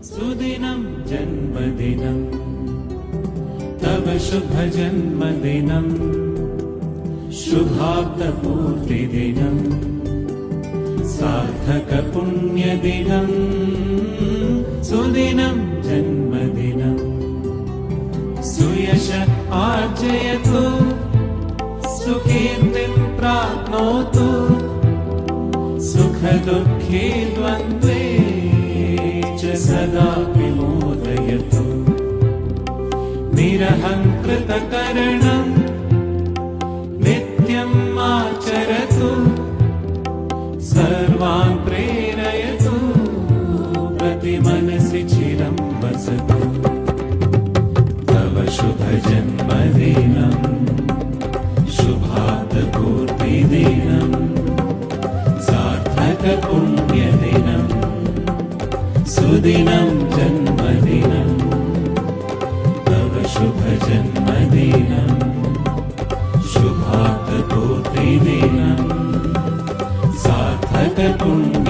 सुदिनं जन्मदिनं तव शुभ जन्मदिनं शुभाब्दपूर्तिदिनं सार्थकपुण्यदिनं सुदिनं जन्मदिनं सुयश आर्जयतु सुकीर्तिं प्राप्नोतु सुखदुःखे द्वन्द्वे च सदा विमोदयतु निरहङ्कृतकरणं नित्यम् आचरतु सर्वान् प्रेरयतु प्रतिमनसि चिरं वसतु तव शुभजन्मदिनं शुभाब्दपूर्तिदिनं सार्थकपुण्यदिनं सुदिनं जन्मदिनं तव शुभजन्मदिनं शुभाब्दपूर्तिदिनं सार्थकपुण्यदिनं